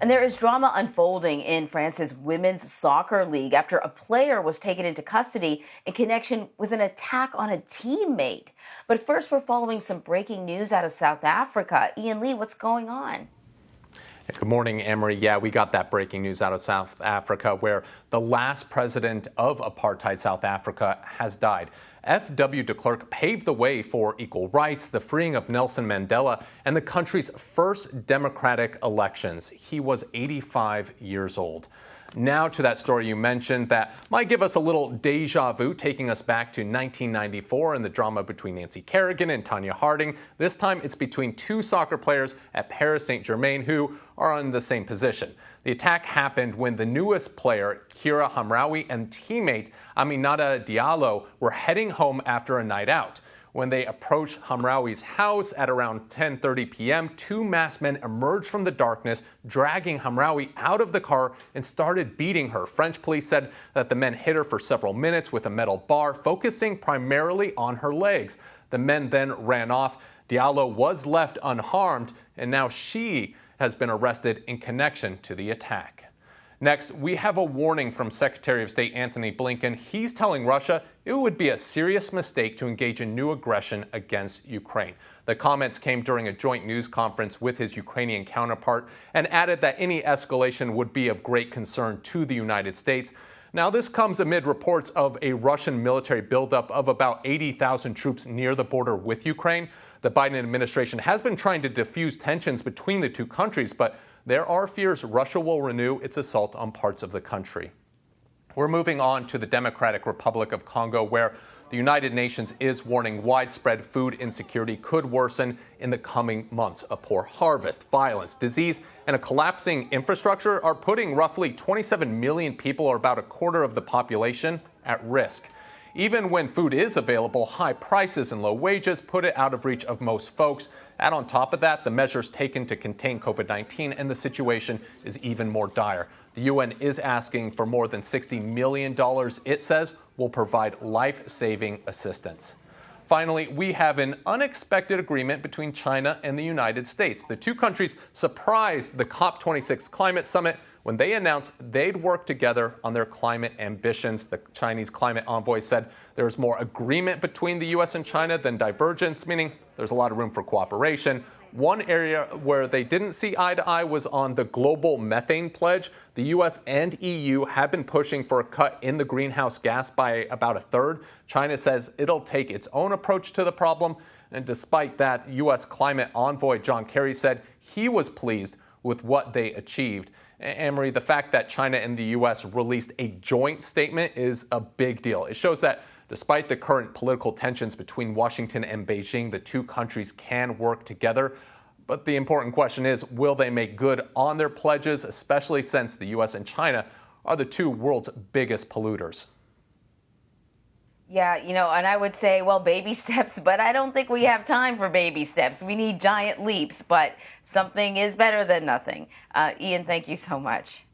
And there is drama unfolding in France's women's soccer league after a player was taken into custody in connection with an attack on a teammate. But first, we're following some breaking news out of South Africa. Ian Lee, what's going on? Good morning, Emery. Yeah, we got that breaking news out of South Africa where the last president of apartheid South Africa has died. F.W. de Klerk paved the way for equal rights, the freeing of Nelson Mandela, and the country's first democratic elections. He was 85 years old. Now to that story you mentioned that might give us a little deja vu, taking us back to 1994 and the drama between Nancy Kerrigan and Tanya Harding. This time it's between two soccer players at Paris Saint-Germain who are in the same position. The attack happened when the newest player, Kira Hamraoui, and teammate Aminata Diallo were heading home after a night out. When they approached Hamraoui's house at around 10:30 p.m., two masked men emerged from the darkness, dragging Hamraoui out of the car and started beating her. French police said that the men hit her for several minutes with a metal bar, focusing primarily on her legs. The men then ran off. Diallo was left unharmed, and now she has been arrested in connection to the attack. Next, we have a warning from Secretary of State Antony Blinken. He's telling Russia it would be a serious mistake to engage in new aggression against Ukraine. The comments came during a joint news conference with his Ukrainian counterpart and added that any escalation would be of great concern to the United States. Now, this comes amid reports of a Russian military buildup of about 80,000 troops near the border with Ukraine. The Biden administration has been trying to diffuse tensions between the two countries, but there are fears Russia will renew its assault on parts of the country. We're moving on to the Democratic Republic of Congo, where the United Nations is warning widespread food insecurity could worsen in the coming months. A poor harvest, violence, disease, and a collapsing infrastructure are putting roughly 27 million people, or about a quarter of the population, at risk. Even when food is available, high prices and low wages put it out of reach of most folks. Add on top of that the measures taken to contain COVID-19, and the situation is even more dire. The UN is asking for more than $60 million, it says, will provide life-saving assistance. Finally, we have an unexpected agreement between China and the United States. The two countries surprised the COP26 climate summit when they announced they'd work together on their climate ambitions. The Chinese climate envoy said there's more agreement between the U.S. and China than divergence, meaning there's a lot of room for cooperation. One area where they didn't see eye to eye was on the global methane pledge. The U.S. and EU have been pushing for a cut in the greenhouse gas by about a third. China says it'll take its own approach to the problem. And despite that, U.S. climate envoy John Kerry said he was pleased with what they achieved. Amory, the fact that China and the U.S. released a joint statement is a big deal. It shows that despite the current political tensions between Washington and Beijing, the two countries can work together. But the important question is, will they make good on their pledges, especially since the U.S. and China are the two world's biggest polluters? Yeah, and I would say, well, baby steps, but I don't think we have time for baby steps. We need giant leaps, but something is better than nothing. Ian, thank you so much.